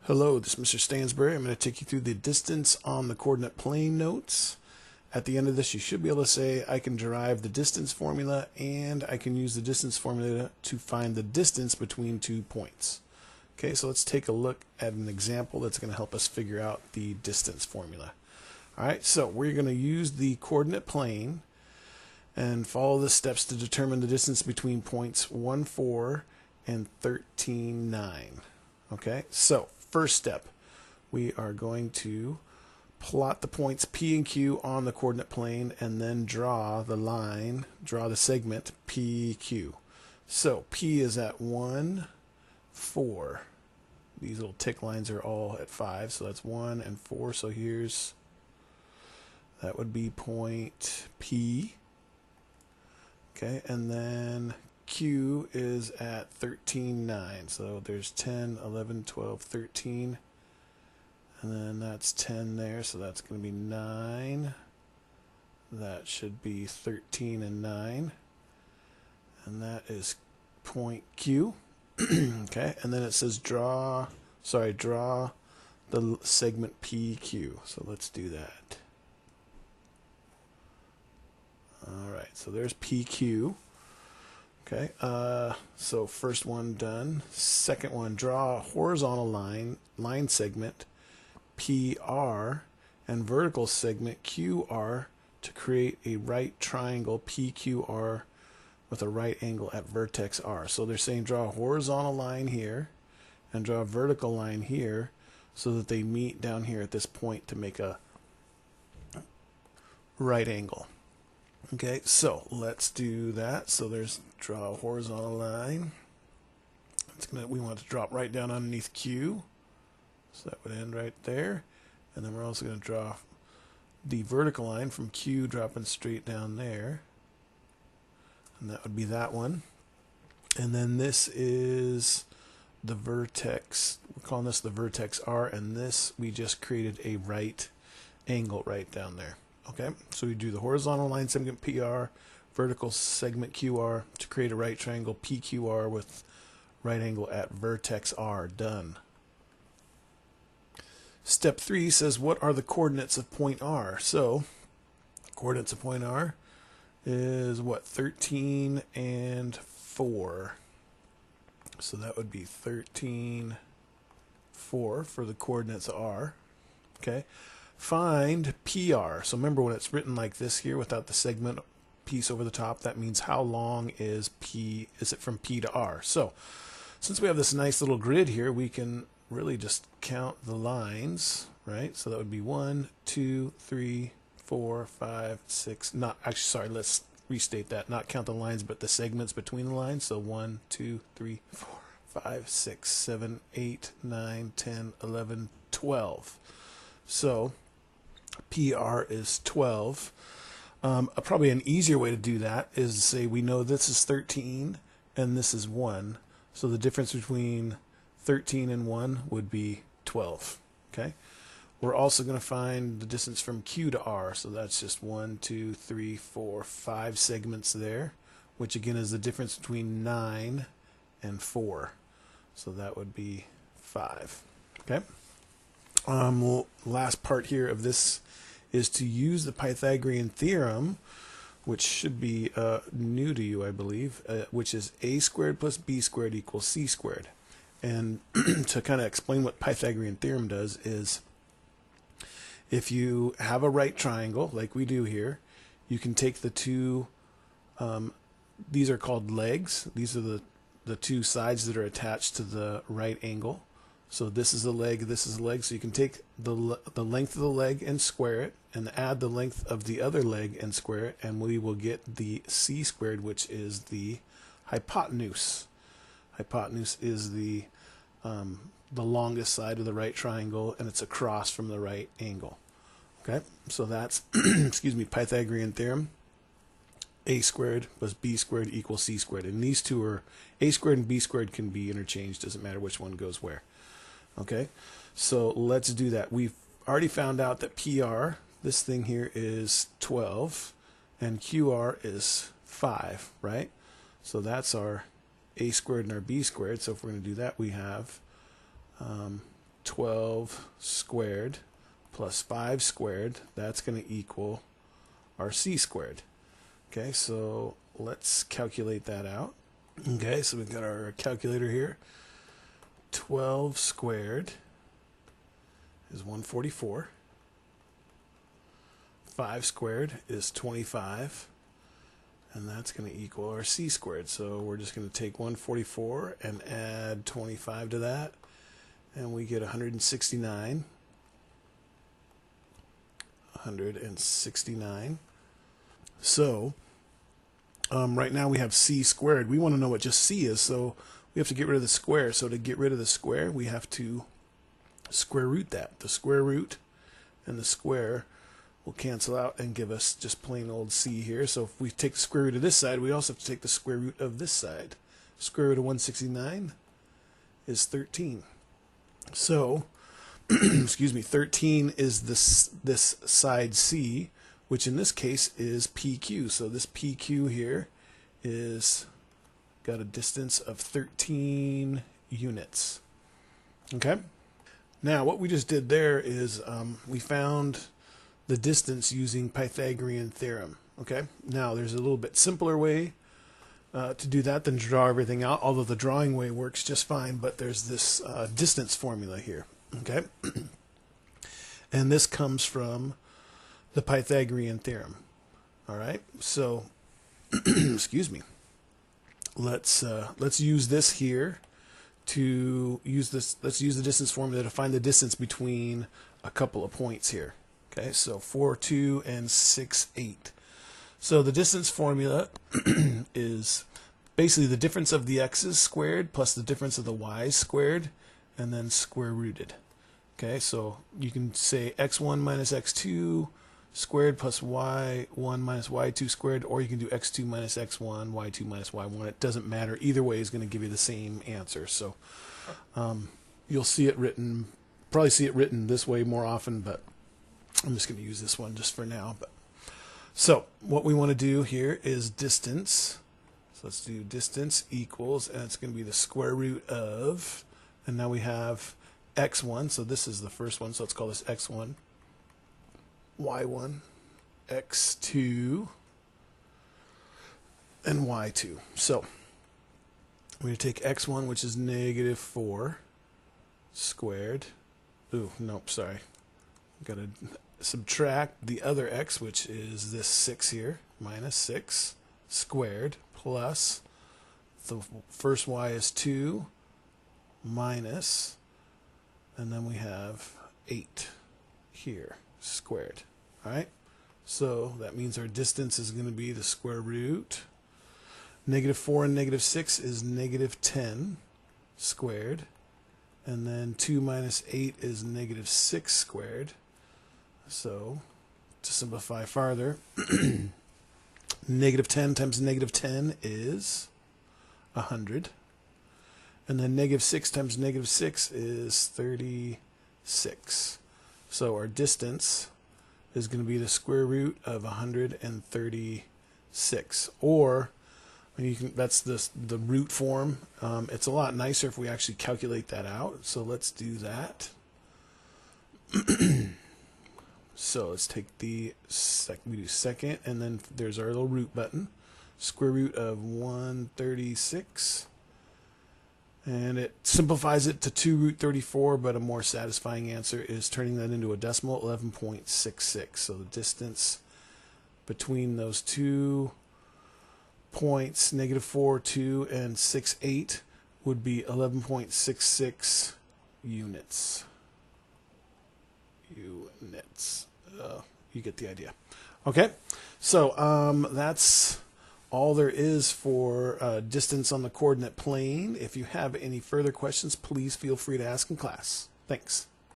Hello, this is Mr. Stansbury. I'm going to take you through the distance on the coordinate plane notes. At the end of this, you should be able to say, I can derive the distance formula, and I can use the distance formula to find the distance between 2 points. Okay, so let's take a look at an example that's going to help us figure out the distance formula. Alright, so we're going to use the coordinate plane and follow the steps to determine the distance between points 1, 4 and 13, 9. Okay, so first step, we are going to plot the points P and Q on the coordinate plane and then draw the line, draw the segment PQ. So P is at 1, 4. These little tick lines are all at 5, so that's 1 and 4. So that would be point P. Okay, and then Q is at 13, 9. So there's 10, 11, 12, 13. And then that's 10 there, so that's going to be 9. That should be 13 and 9. And that is point Q. Okay, and then it says draw the segment PQ. So let's do that. Alright, so there's PQ. Okay, so first one done. Second one, draw a horizontal line segment PR and vertical segment QR to create a right triangle PQR with a right angle at vertex R. So they're saying draw a horizontal line here and draw a vertical line here so that they meet down here at this point to make a right angle. Okay, so let's do that. So there's draw a horizontal line. We want it to drop right down underneath Q. So that would end right there. And then we're also going to draw the vertical line from Q dropping straight down there. And that would be that one. And then this is the vertex. We're calling this the vertex R. And this, we just created a right angle right down there. Okay, so we do the horizontal line segment PR, vertical segment QR to create a right triangle PQR with right angle at vertex R. Done. Step 3 says, what are the coordinates of point R? So, coordinates of point R is what? 13 and 4. So that would be 13, 4 for the coordinates of R. Okay. Find PR. So remember, when it's written like this here without the segment piece over the top, that means how long is P, is it from P to R? So since we have this nice little grid here, we can really just count the lines, right? So that would be 1, 2, 3, 4, 5, 6. Not actually, sorry, let's restate that. Not count the lines, but the segments between the lines. So 1, 2, 3, 4, 5, 6, 7, 8, 9, 10, 11, 12. So PR is 12. Probably an easier way to do that is to say we know this is 13 and this is 1. So the difference between 13 and 1 would be 12. Okay. We're also going to find the distance from Q to R. So that's just 1, 2, 3, 4, 5 segments there, which again is the difference between 9 and 4. So that would be 5. Okay. Last part here of this is to use the Pythagorean Theorem, which should be new to you, I believe, which is a squared plus b squared equals c squared. And to kind of explain what Pythagorean Theorem does is, if you have a right triangle, like we do here, you can take the two, these are called legs. These are the two sides that are attached to the right angle. So this is a leg, this is a leg. So you can take the length of the leg and square it, and add the length of the other leg and square it, and we will get the c squared, which is the hypotenuse. Hypotenuse is the longest side of the right triangle, and it's across from the right angle. Okay, so that's excuse me, Pythagorean Theorem. A squared plus b squared equals c squared, and these two are a squared and b squared can be interchanged. Doesn't matter which one goes where. Okay, so let's do that. We've already found out that PR, this thing here, is 12, and QR is 5, right? So that's our a squared and our b squared. So if we're going to do that, we have 12 squared plus 5 squared, that's going to equal our c squared. Okay, so let's calculate that out. Okay, so we've got our calculator here. 12 squared is 144. 5 squared is 25. And that's going to equal our c squared. So we're just going to take 144 and add 25 to that. And we get 169. 169. So right now we have c squared. We want to know what just c is, so we have to get rid of the square. So to get rid of the square, we have to square root that. The square root and the square will cancel out and give us just plain old c here. So if we take the square root of this side, we also have to take the square root of this side. Square root of 169 is 13. So, excuse me, 13 is this side c, which in this case is PQ. So this PQ here is got a distance of 13 units. Okay? Now, what we just did there is we found the distance using Pythagorean Theorem. Okay? Now, there's a little bit simpler way to do that than draw everything out, although the drawing way works just fine, but there's this distance formula here. Okay? And this comes from the Pythagorean Theorem. All right? So, excuse me. Let's use this here to use this. Let's use the distance formula to find the distance between a couple of points here. Okay, so 4, 2, and 6, 8. So the distance formula is basically the difference of the x's squared plus the difference of the y's squared, and then square rooted. Okay, so you can say x1 minus x2 squared plus y1 minus y2 squared, or you can do x2 minus x1, y2 minus y1. It doesn't matter. Either way is going to give you the same answer. So you'll see it written, probably see it written this way more often, but I'm just going to use this one just for now. But so what we want to do here is distance. So let's do distance equals, and it's going to be the square root of, and now we have x1, so this is the first one, so let's call this x1, y1, x2, and y2. So we're going to take x1, which is negative 4 squared. Ooh, nope, sorry. Got to subtract the other x, which is this 6 here, minus 6 squared, plus the first y is 2, minus, and then we have 8 here, squared. All right? So that means our distance is going to be the square root. Negative 4 and negative 6 is negative 10 squared. And then 2 minus 8 is negative 6 squared. So to simplify farther, negative 10 times negative 10 is 100. And then negative 6 times negative 6 is 36. So our distance is going to be the square root of 136. Or you can, that's the root form. It's a lot nicer if we actually calculate that out. So let's do that. So let's take we do second, and then there's our little root button. Square root of 136. And it simplifies it to 2 root 34, but a more satisfying answer is turning that into a decimal, 11.66. So the distance between those 2 points, negative 4, 2, and 6, 8, would be 11.66 units. You get the idea. Okay, so that's all there is for distance on the coordinate plane. If you have any further questions, please feel free to ask in class. Thanks.